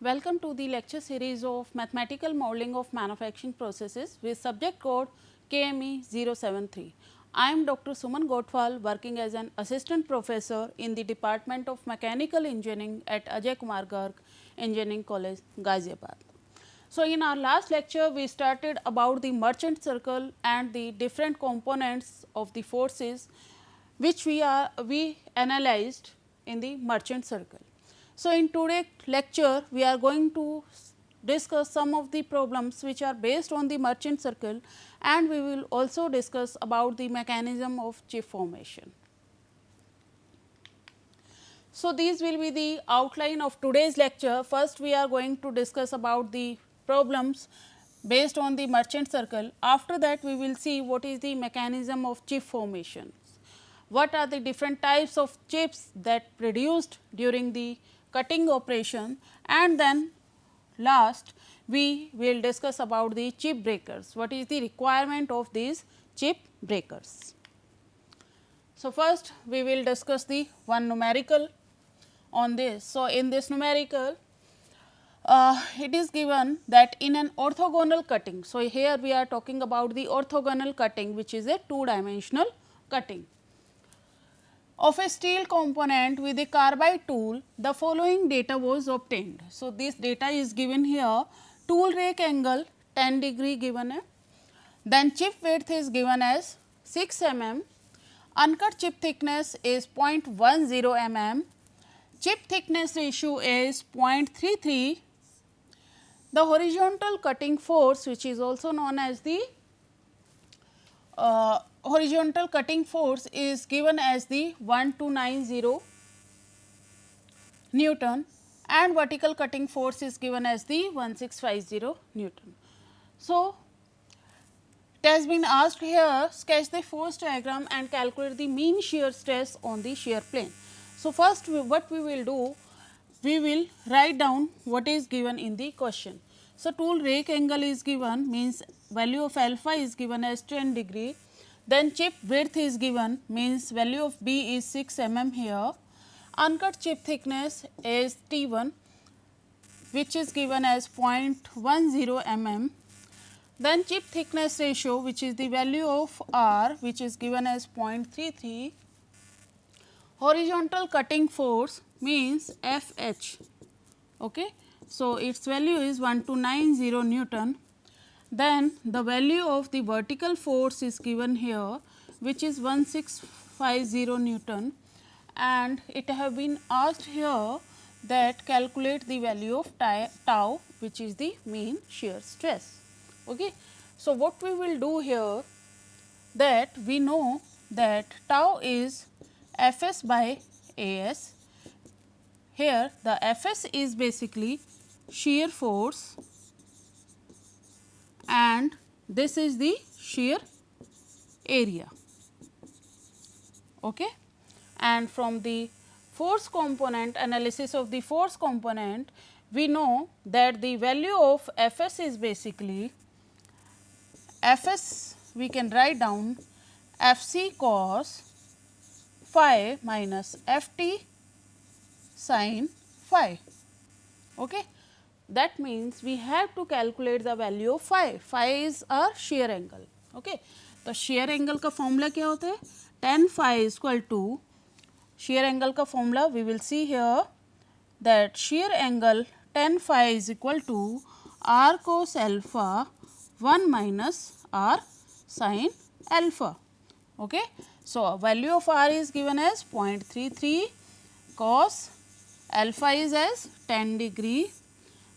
Welcome to the lecture series of Mathematical Modeling of Manufacturing Processes with subject code KME 073. I am Dr. Suman Gotwal, working as an assistant professor in the Department of Mechanical Engineering at Ajay Kumar Garg Engineering College, Ghaziabad. So, in our last lecture we started about the merchant circle and the different components of the forces which we analyzed in the merchant circle. So, in today's lecture we are going to discuss some of the problems which are based on the merchant circle, and we will also discuss about the mechanism of chip formation. So, these will be the outline of today's lecture. First, we are going to discuss about the problems based on the merchant circle. After that, we will see what is the mechanism of chip formation, what are the different types of chips that produced during the cutting operation, and then last we will discuss about the chip breakers, what is the requirement of these chip breakers. So, first we will discuss the one numerical on this. So, in this numerical it is given that in an orthogonal cutting. So, here we are talking about the orthogonal cutting, which is a two dimensional cutting of a steel component with a carbide tool, the following data was obtained. So, this data is given here, tool rake angle 10 degree given, then chip width is given as 6 mm, uncut chip thickness is 0.10 mm, chip thickness ratio is 0.33, the horizontal cutting force, which is also known as the horizontal cutting force, is given as the 1290 Newton, and vertical cutting force is given as the 1650 Newton. So, it has been asked here, sketch the force diagram and calculate the mean shear stress on the shear plane. So, first what we will do, we will write down what is given in the question. So, tool rake angle is given, means value of alpha is given as 10 degree, then chip width is given, means value of B is 6 mm here, uncut chip thickness is T1, which is given as 0.10 mm, then chip thickness ratio, which is the value of R, which is given as 0.33, horizontal cutting force means FH. Okay. So, its value is 1290 Newton, then the value of the vertical force is given here, which is 1650 Newton, and it have been asked here that calculate the value of tau, which is the mean shear stress. Okay. So, what we will do here, that we know that tau is Fs by As. Here the Fs is basically shear force and this is the shear area. Okay. And from the force component, analysis of the force component, we know that the value of Fs is basically Fs, we can write down Fc cos phi minus Ft sin phi. Okay. That means we have to calculate the value of phi. Phi is our shear angle. Okay. तो shear angle का formula क्या होता है? Tan phi is equal to shear angle का formula we will see here, that shear angle tan phi is equal to r cos alpha 1 minus r sin alpha. Okay. So, value of r is given as 0.33, cos alpha is as 10 degree,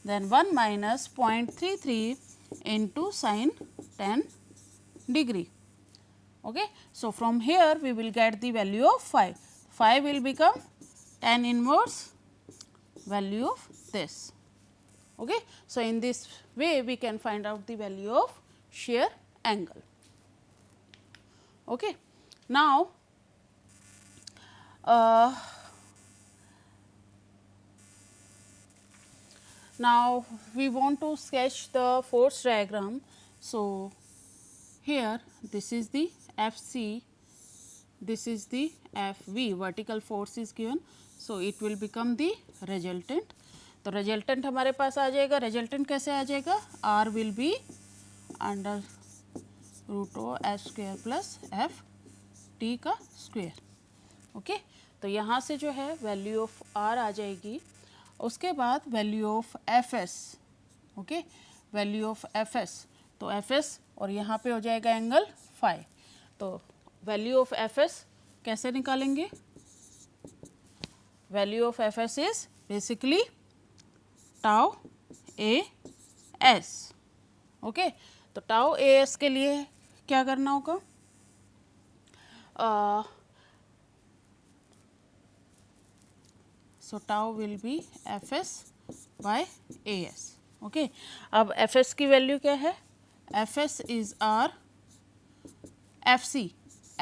then 1 minus 0.33 into sin 10 degree. Okay. So, from here we will get the value of phi. Phi will become tan inverse value of this. Okay. So, in this way we can find out the value of shear angle. Okay. Now, now we want to sketch the force diagram. So, here this is the Fc, this is the Fv, vertical force is given. So, it will become the resultant. तो resultant हमारे पास आ जाएगा, resultant कैसे आ जाएगा, r will be under root O F square plus F T का square. Okay, तो यहाँ से जो है वैल्यू ऑफ r आ जाएगी। उसके बाद value of F S, okay, value of F S, तो एफ एस और यहाँ पे हो जाएगा एंगल फाई। तो वैल्यू ऑफ एफ एस कैसे निकालेंगे, value of F S is basically tau A S. Okay, तो टाउ ए एस के लिए क्या करना होगा, so tau will be F S by A S. Okay, अब एफ एस की वैल्यू क्या है, F S is R F C,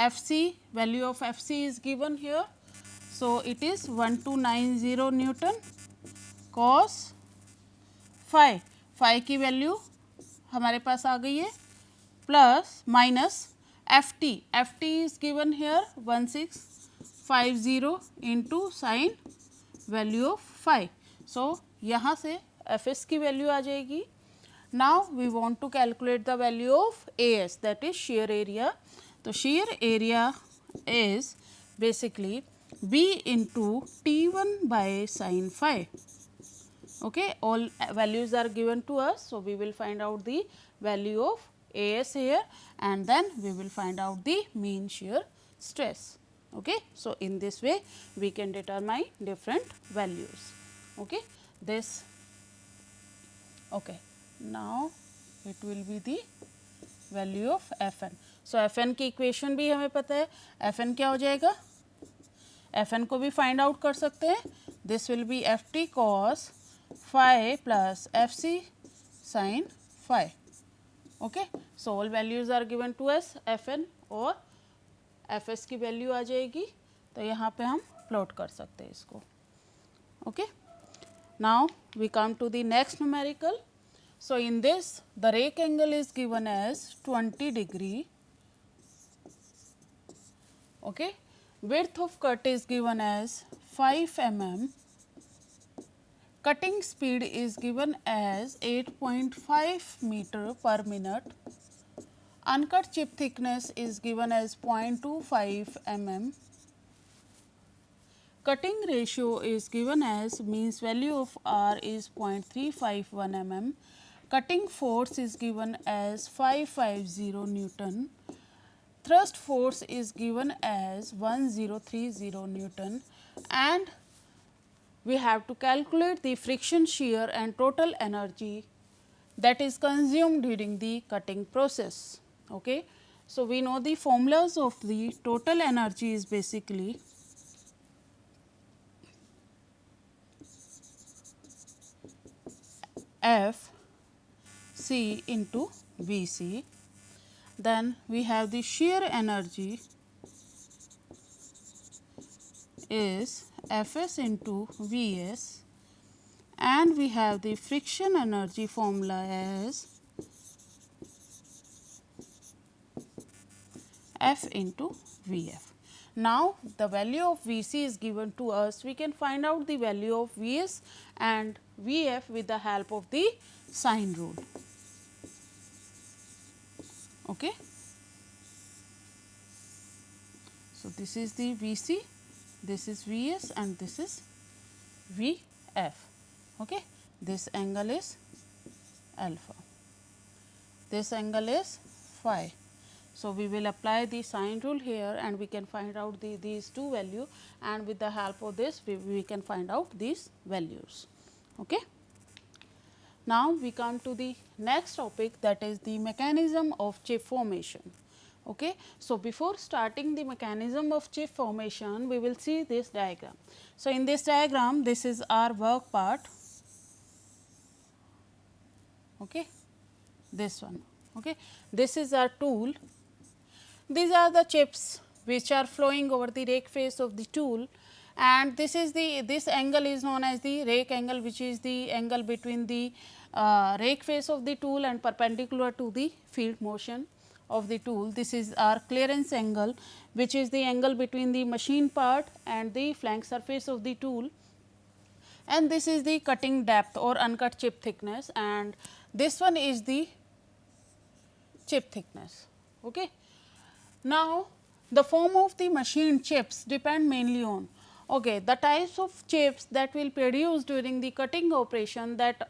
F C value of F C is given here, so it is 1290 newton cos phi, phi की value हमारे पास आ गई है, plus minus F T, F T is given here 1650 into sine value of phi. So यहाँ से F S की value आ जाएगी। Now we want to calculate the value of A S, that is shear area. तो shear area is basically b into T1 by sin phi. Okay, all values are given to us, so we will find out the value of AS here and then we will find out the mean shear stress. Okay, so in this way we can determine different values. Okay, this, okay, now it will be the value of Fn. So Fn की equation भी हमें पता है, Fn क्या हो जाएगा, Fn को भी फाइंड आउट कर सकते हैं, this will be F T cos phi plus F C sine phi. Okay, so all values are given to us, Fn और Fs की वैल्यू आ जाएगी, तो यहाँ पे हम प्लॉट कर सकते हैं इसको। Okay, now we come to the next numerical. So in this the rake angle is given as 20 degree. Okay, width of cut is given as 5 mm, cutting speed is given as 8.5 meter per minute, uncut chip thickness is given as 0.25 mm, cutting ratio is given as, means value of R is 0.351 mm, cutting force is given as 550 Newton, thrust force is given as 1030 Newton and we have to calculate the friction, shear and total energy that is consumed during the cutting process. Okay. So, we know the formulas of the total energy is basically F C into V C. Then we have the shear energy is Fs into Vs and we have the friction energy formula as F into Vf. Now, the value of Vc is given to us, we can find out the value of Vs and Vf with the help of the sine rule. Okay. So, this is the Vc, this is Vs and this is Vf. Okay. This angle is alpha, this angle is phi. So, we will apply the sine rule here and we can find out these two values and with the help of this we can find out these values. Okay. Now, we come to the next topic, that is the mechanism of chip formation. Okay. So, before starting the mechanism of chip formation, we will see this diagram. So, in this diagram, this is our work part, okay. This one, okay. This is our tool, these are the chips which are flowing over the rake face of the tool and this is the, this angle is known as the rake angle, which is the angle between the rake face of the tool and perpendicular to the field motion of the tool. This is our clearance angle, which is the angle between the machine part and the flank surface of the tool. and this is the cutting depth or uncut chip thickness, and this one is the chip thickness. Okay. Now, the form of the machined chips depend mainly on the types of chips that will produce during the cutting operation, that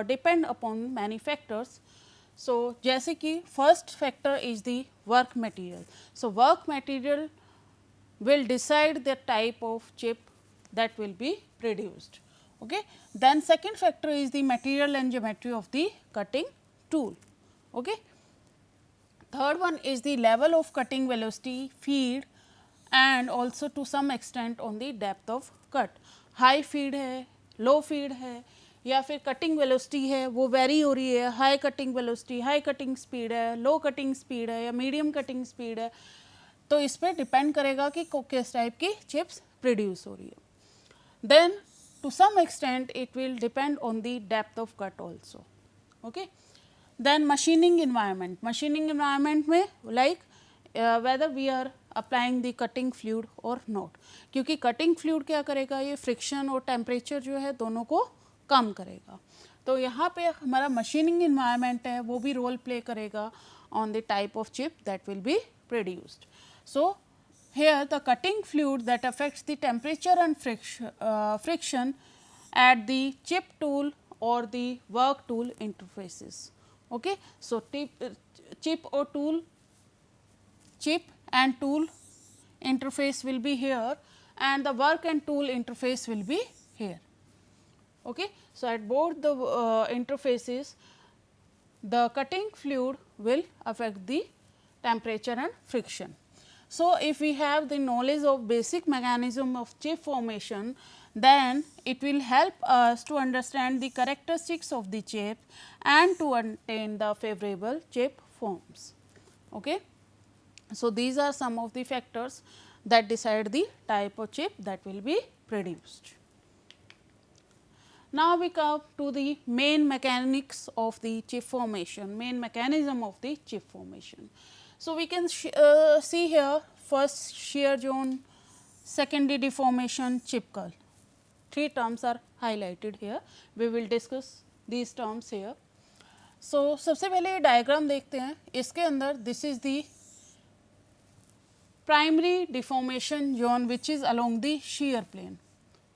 depend upon many factors. So, जैसे कि first factor is the work material. So, work material will decide the type of chip that will be produced. Okay. Then second factor is the material and geometry of the cutting tool. Okay. Third one is the level of cutting velocity, feed, and also to some extent on the depth of cut. High feed है, low feed है, या फिर cutting velocity है वो very हो रही है, high cutting velocity, high cutting speed है, लो कटिंग स्पीड है या मीडियम कटिंग स्पीड है, तो इस पर डिपेंड करेगा कि किस टाइप की चिप्स प्रोड्यूस हो रही है. Then to some extent it will depend on the depth of cut also. Okay. Then machining environment में like whether we are applying the cutting fluid or not, क्योंकि cutting fluid क्या करेगा, ये friction और temperature जो है दोनों को कम करेगा. तो यहाँ पे हमारा machining environment है वो भी role play करेगा on the type of chip that will be produced. So here the cutting fluid that affects the temperature and friction at the chip tool or the work tool interfaces. Okay. So chip and tool interface will be here, and the work and tool interface will be here. Okay. So at both the interfaces, the cutting fluid will affect the temperature and friction. So if we have the knowledge of basic mechanism of chip formation, then it will help us to understand the characteristics of the chip and to attain the favorable chip forms. Okay. So these are some of the factors that decide the type of chip that will be produced. Now we come to the main mechanics of the chip formation, main mechanism of the chip formation. So we can see here first shear zone, secondary deformation, chip curl. Three terms are highlighted here. We will discuss these terms here. So सबसे पहले diagram देखते हैं. इसके अंदर this is the primary deformation zone which is along the shear plane.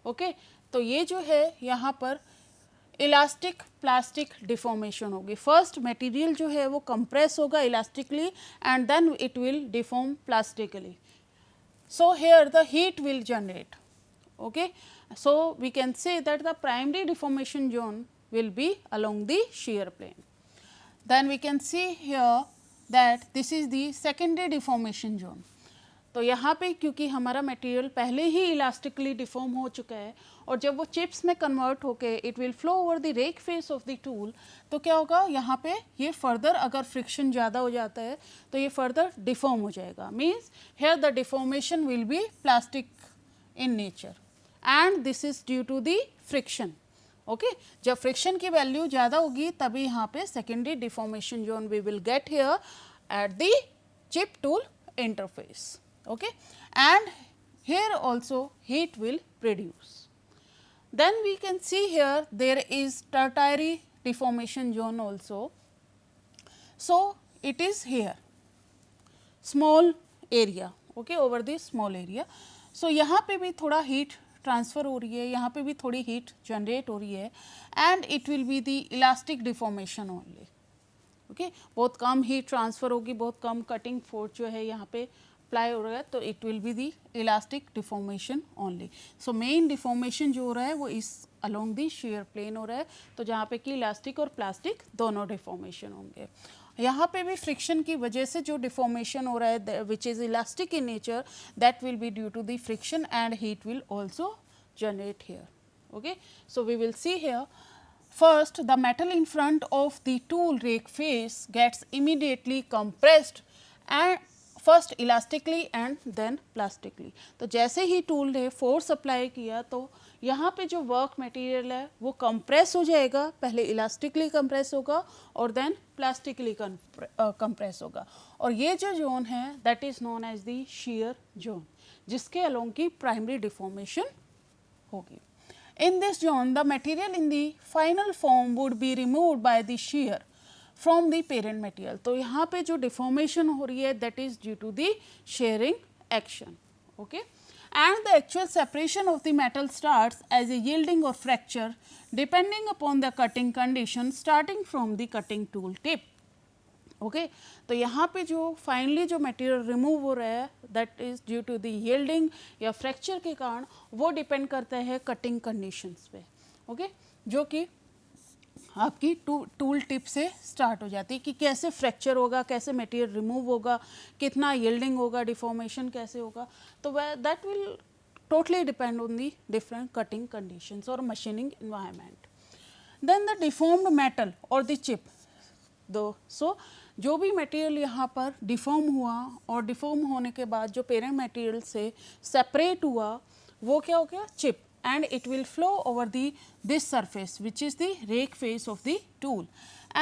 Okay. तो ये जो है यहाँ पर इलास्टिक प्लास्टिक डिफॉर्मेशन होगी. फर्स्ट मटेरियल जो है वो कंप्रेस होगा elastically and then it will deform plastically. So here the heat will generate. Okay. So we can say that the primary deformation zone will be along the shear plane. Then we can see here that this is the secondary deformation zone. तो यहाँ पे क्योंकि हमारा material पहले ही elastically deform हो चुका है और जब वो चिप्स में कन्वर्ट होके it will flow over the rake face of the tool, तो क्या होगा यहाँ पे ये फर्दर अगर फ्रिक्शन ज़्यादा हो जाता है तो ये फर्दर डिफॉर्म हो जाएगा. Means here the deformation will be plastic in nature and this is due to the friction. Okay. जब फ्रिक्शन की वैल्यू ज़्यादा होगी तभी यहाँ पे secondary deformation zone we will get here at the chip tool interface. Okay. And here also heat will produce. Then we can see here there is tertiary deformation zone also. So it is here small area. Okay, over this small area. So यहाँ पे भी थोड़ा heat transfer हो रही है, यहाँ पे भी थोड़ी हीट जनरेट हो रही है and it will be the elastic deformation only. Okay. बहुत कम हीट ट्रांसफ़र होगी, बहुत कम कटिंग फोर्स जो है यहाँ पे अप्लाई हो रहा है, तो it will be the elastic deformation only. So main deformation जो हो रहा है वो इस अलोंग दी शेयर प्लेन हो रहा है, तो जहाँ पे कि इलास्टिक और प्लास्टिक दोनों डिफॉर्मेशन होंगे. यहाँ पे भी फ्रिक्शन की वजह से जो डिफॉर्मेशन हो रहा है which is elastic in nature, that will be due to the friction and heat will also generate here. Okay. So we will see here. First, the metal in front of the tool rake face gets immediately compressed and first elastically and then plastically. तो जैसे ही tool ने force apply किया तो यहाँ पे जो work material है वो कंप्रेस हो जाएगा, पहले इलास्टिकली कंप्रेस होगा और देन प्लास्टिकली कंप्रेस होगा. और ये जो जोन है that is known as the shear zone, जिसके अलोंग की प्राइमरी डिफॉर्मेशन होगी. In this zone, the material in the final form would be removed by the shear from the parent material. तो यहाँ पे जो deformation हो रही है that is due to the shearing action. Okay. And the actual separation of the metal starts as a yielding or fracture depending upon the cutting condition starting from the cutting tool tip. Okay तो यहाँ पे जो finally जो material remove हो रहा है that is due to the yielding या fracture के कारण वो डिपेंड करता है कटिंग कंडीशंस पे. ओके जो कि आपकी टूल टिप से स्टार्ट हो जाती है कि कैसे फ्रैक्चर होगा, कैसे मटेरियल रिमूव होगा, कितना यील्डिंग होगा, डिफॉर्मेशन कैसे होगा. तो that will totally depend on the different cutting conditions और machining environment. Then the deformed metal और द चिप सो जो भी मटेरियल यहाँ पर डिफॉर्म हुआ और डिफॉर्म होने के बाद जो पेरेंट मटेरियल से सेपरेट हुआ वो क्या हो गया chip, and it will flow over this surface which is the rake face of the tool.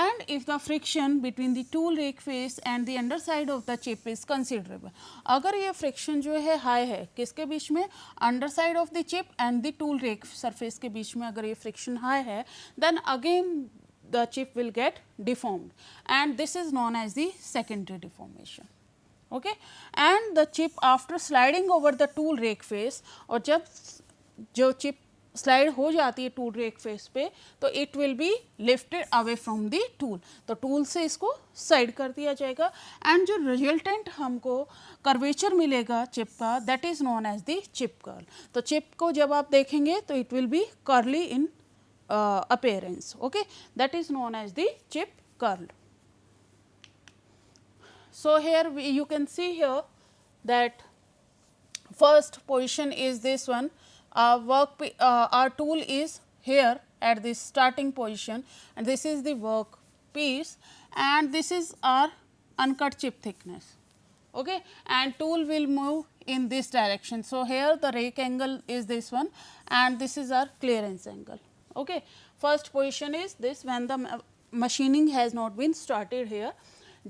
And if the friction between the tool rake face and the underside of the chip is considerable, अगर ये friction जो है high है किसके बीच में, underside of the chip and the tool rake surface के बीच में अगर ये friction high है then again the chip will get deformed and this is known as the secondary deformation. Okay, and the chip after sliding over the tool rake face, और जब जो chip slide हो जाती है टूल रेक फेस पे तो it will be lifted away from the tool, तो tool से इसको साइड कर दिया जाएगा एंड जो रिजल्टेंट हमको कर्वेचर मिलेगा चिप का that is known as the chip curl. तो चिप को जब आप देखेंगे तो it will be curly in appearance. Okay that is known as the chip curl. So here you can see here that first position is this one. Our tool is here at this starting position and this is the work piece and this is our uncut chip thickness. Okay, and tool will move in this direction. So here the rake angle is this one and this is our clearance angle. Okay, first position is this when the machining has not been started here.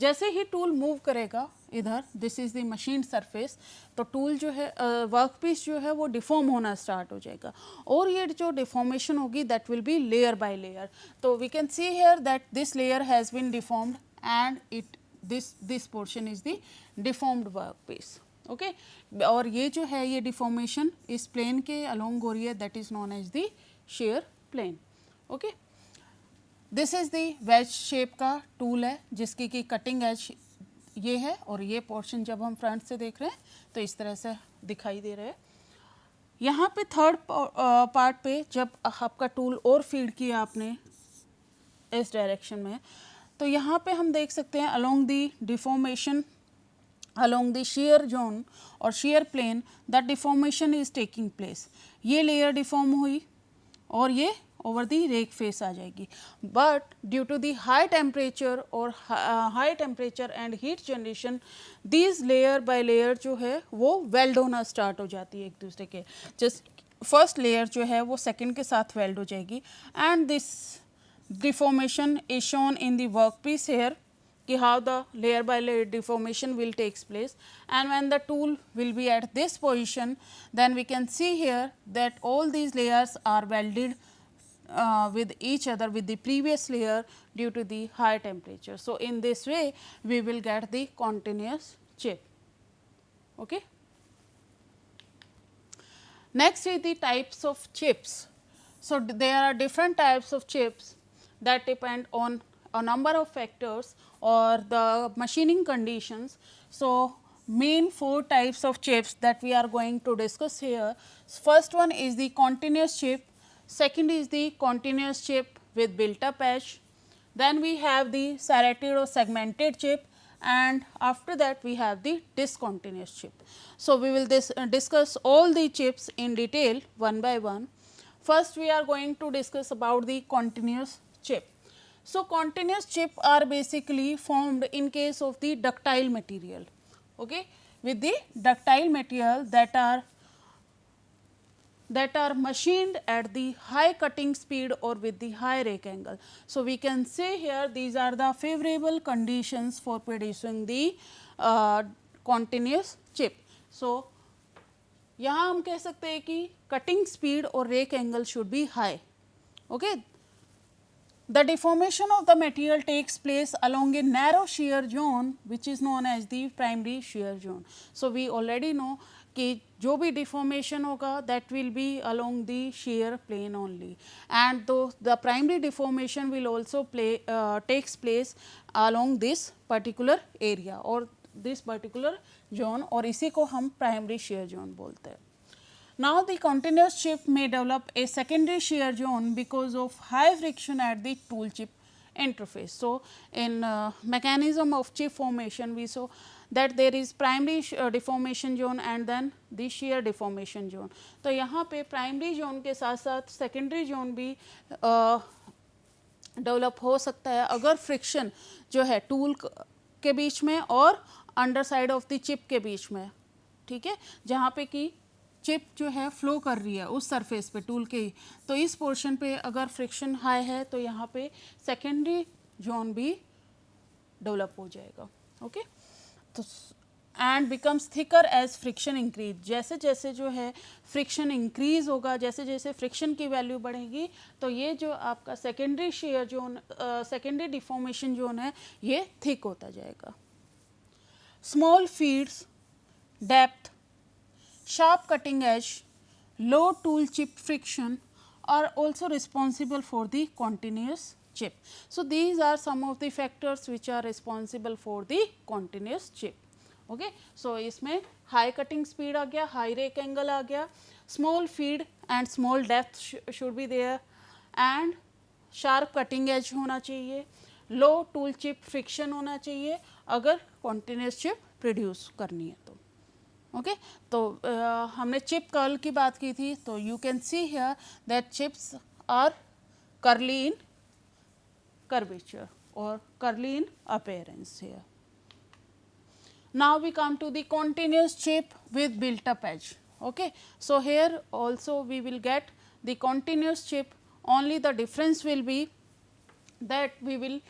जैसे ही tool move करेगा इधर this is the machine surface तो tool जो है work piece जो है वो deform होना स्टार्ट हो जाएगा और ये जो डिफॉर्मेशन होगी that will be layer by layer. तो we can see here that this layer has been deformed and it this portion is the deformed work piece. Okay और ये जो है ये डिफॉर्मेशन इस प्लेन के अलोंग हो रही है that is known as the shear plane. Okay this is the wedge shape का टूल है जिसकी की कटिंग एज ये है और ये पोर्शन जब हम फ्रंट से देख रहे हैं तो इस तरह से दिखाई दे रहा है. यहाँ पे थर्ड पार्ट पे जब आपका टूल और फीड किया आपने इस डायरेक्शन में तो यहाँ पे हम देख सकते हैं along the deformation along the shear zone और shear plane that deformation is taking place. ये लेयर डिफॉर्म हुई और ये ओवर दी रेक फेस आ जाएगी but due to the high temperature और high temperature and heat generation these layer by layer जो है वो वेल्ड होना स्टार्ट हो जाती है एक दूसरे के. जस्ट फर्स्ट लेयर जो है वो सेकंड के साथ वेल्ड हो जाएगी and this deformation is shown in the work piece here कि how the layer by layer deformation will takes place and when the tool will be at this position then we can see here that all these layers are welded with each other with the previous layer due to the high temperature. So in this way we will get the continuous chip. Okay. Next is the types of chips. So there are different types of chips that depend on a number of factors or the machining conditions. So main 4 types of chips that we are going to discuss here. First one is the continuous chip, second is the continuous chip with built up edge, then we have the serrated or segmented chip and after that we have the discontinuous chip. So we will discuss all the chips in detail one by one. First we are going to discuss about the continuous chip. So continuous chip are basically formed in case of the ductile material, okay, with the ductile material that are machined at the high cutting speed or with the high rake angle. So we can say here these are the favorable conditions for producing the continuous chip. So यहाँ हम कह सकते हैं कि cutting speed और rake angle should be high. Okay, the deformation of the material takes place along a narrow shear zone which is known as the primary shear zone. So we already know कि जो भी deformation होगा that will be along the shear plane only, and though the primary deformation will also takes place along this particular area or this particular zone, और इसी को हम primary shear zone बोलते हैं. Now the continuous chip may develop a secondary shear zone because of high friction at the tool chip interface. So in mechanism of chip formation we saw that there is primary deformation zone and then the shear deformation zone. तो यहाँ पे primary zone के साथ साथ secondary zone भी develop हो सकता है अगर फ्रिक्शन जो है टूल के बीच में और under side of the chip के बीच में, ठीक है, जहाँ पे कि चिप जो है फ्लो कर रही है उस सरफेस पे टूल के ही, तो इस पोर्शन पे अगर फ्रिक्शन हाई है तो यहाँ पे सेकेंडरी जोन भी डेवलप हो जाएगा. ओके, तो and becomes thicker as friction increase. जैसे जैसे जो है फ्रिक्शन इंक्रीज होगा, जैसे जैसे फ्रिक्शन की वैल्यू बढ़ेगी तो ये जो आपका secondary shear zone, secondary deformation zone है ये थिक होता जाएगा. Small feeds, depth, sharp cutting edge, low tool chip friction are also responsible for the continuous chip. So these are some of the factors which are responsible for the continuous chip. Okay, so इसमें high cutting speed आ गया, high rake angle आ गया, small feed and small depth should be there, and sharp cutting edge होना चाहिए, low tool chip friction होना चाहिए अगर continuous chip produce करनी है तो. ओके, तो हमने चिप कर्ल की बात की थी, तो you can see here that chips are curly in curvature और curly in appearance here. Now we come to the continuous chip with built up edge. Okay, so here also we will get the continuous chip, only the difference will be that we will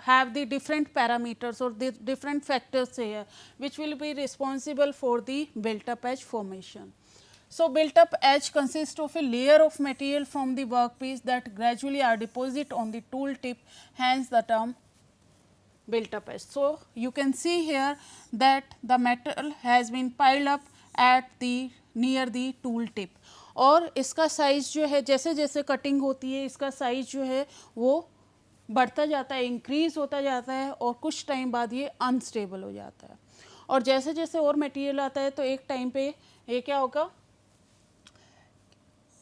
have the different parameters or the different factors here which will be responsible for the built up edge formation. So built up edge consists of a layer of material from the workpiece that gradually are deposited on the tool tip, hence the term built up edge. So you can see here that the metal has been piled up at the near the tool tip, और इसका size जो है जैसे जैसे cutting होती है इसका size जो है वो बढ़ता जाता है, इंक्रीज होता जाता है, और कुछ टाइम बाद ये अनस्टेबल हो जाता है, और जैसे जैसे और मटेरियल आता है तो एक टाइम पे ये क्या होगा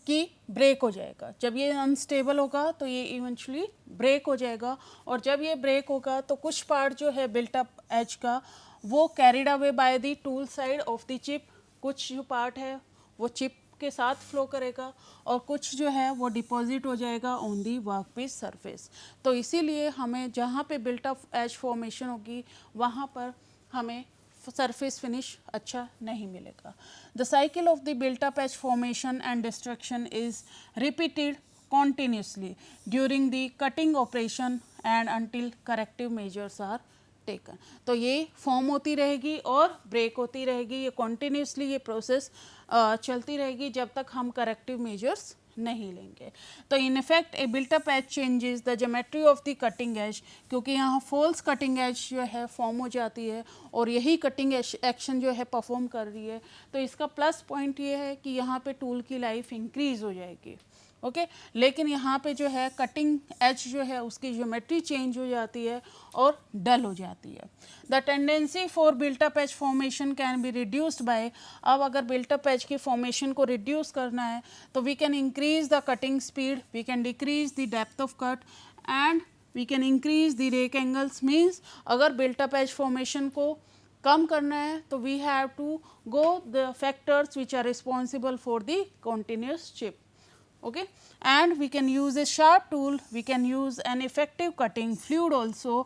कि ब्रेक हो जाएगा. जब ये अनस्टेबल होगा तो ये इवेंचुअली ब्रेक हो जाएगा, और जब ये ब्रेक होगा तो कुछ पार्ट जो है बिल्ट अप एज का वो carried away by the tool side of the chip, कुछ जो पार्ट है वो चिप के साथ फ्लो करेगा और कुछ जो है वो डिपॉजिट हो जाएगा ऑन दी वर्कपीस सरफेस. तो इसीलिए हमें जहाँ पे बिल्ट अप एज फॉर्मेशन होगी वहाँ पर हमें surface finish अच्छा नहीं मिलेगा. The cycle of the built up edge formation and destruction is repeated continuously during the cutting operation and until corrective measures are taken. तो ये फॉर्म होती रहेगी और ब्रेक होती रहेगी, ये कॉन्टीन्यूसली ये प्रोसेस चलती रहेगी जब तक हम करेक्टिव मेजर्स नहीं लेंगे. तो in effect a built up edge changes the geometry of the cutting edge, क्योंकि यहाँ फॉल्स कटिंग एज जो है फॉर्म हो जाती है और यही कटिंग एक्शन जो है परफॉर्म कर रही है. तो इसका प्लस पॉइंट ये है कि यहाँ पे टूल की लाइफ इंक्रीज हो जाएगी. ओके, लेकिन यहाँ पे जो है कटिंग एज जो है उसकी ज्योमेट्री चेंज हो जाती है और डल हो जाती है. The tendency for built up edge formation can be reduced by, अब अगर बिल्ट अप एज की फॉर्मेशन को रिड्यूस करना है तो we can increase the cutting speed, we can decrease the depth of cut and we can increase the rake angles. Means अगर built up edge formation को कम करना है तो we have to go the factors which are responsible for the continuous chip. Okay, and we can use a sharp tool, we can use an effective cutting fluid also,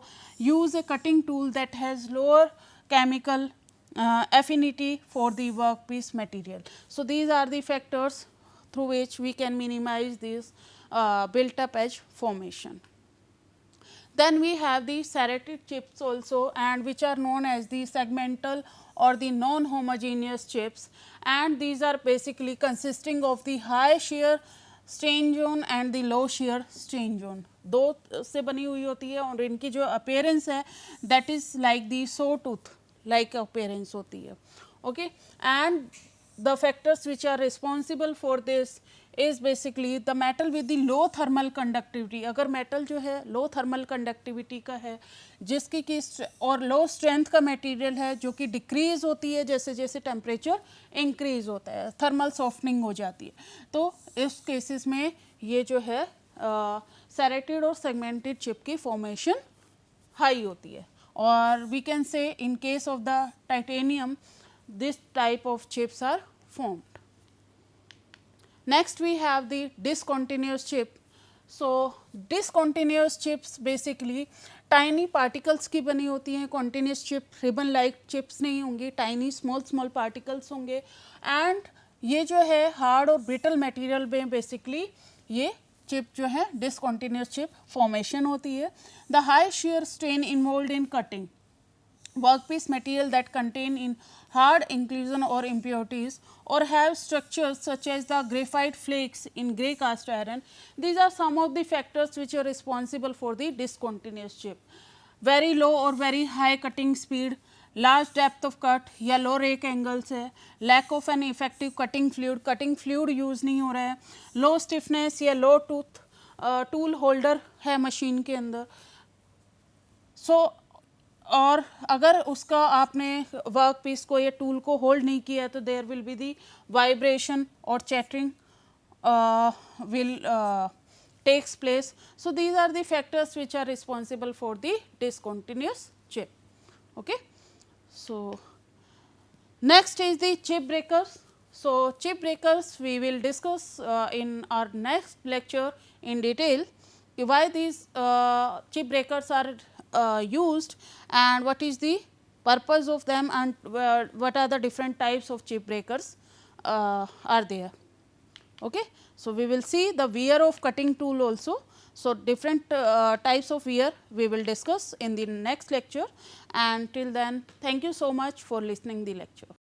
use a cutting tool that has lower chemical affinity for the workpiece material. So these are the factors through which we can minimize this built up edge formation. Then we have the serrated chips also, and which are known as the segmental or the non-homogeneous chips, and these are basically consisting of the high shear strain zone and the low shear strain zone. दो से बनी हुई होती है और इनकी जो appearance है that is like the saw tooth like appearance होती है. Okay, and the factors which are responsible for this is basically the metal with the low thermal conductivity. अगर metal जो है low thermal conductivity का है, जिसकी की और low strength का material है जो कि decrease होती है जैसे जैसे temperature increase होता है, thermal softening हो जाती है. तो इस cases में ये जो है serrated और segmented chip की formation high होती है. और we can say in case of the titanium, this type of chips are formed. Next we have the discontinuous chip. So discontinuous chips basically tiny particles की बनी होती हैं. continuous chip ribbon like chips नहीं होंगी, tiny small particles होंगे, and ये जो है hard और brittle material में basically ये chip जो है discontinuous chip formation होती है. The high shear strain involved in cutting workpiece material that contain in hard inclusion or impurities or have structures such as the graphite flakes in grey cast iron. These are some of the factors which are responsible for the discontinuous chip. Very low or very high cutting speed, large depth of cut या low rake angles है, lack of an effective cutting fluid use नहीं हो रहा है, low stiffness या low tooth tool holder है machine के अंदर. So और अगर उसका आपने वर्क पीस को या टूल को होल्ड नहीं किया तो there will be the vibration और chattering will takes place. So these are the factors which are responsible for the discontinuous chip. Okay. So next is the chip breakers. So chip breakers we will discuss in our next lecture in detail why these chip breakers are used and what is the purpose of them and what are the different types of chip breakers are there. Okay. So we will see the wear of cutting tool also. So different types of wear we will discuss in the next lecture, and till then thank you so much for listening the lecture.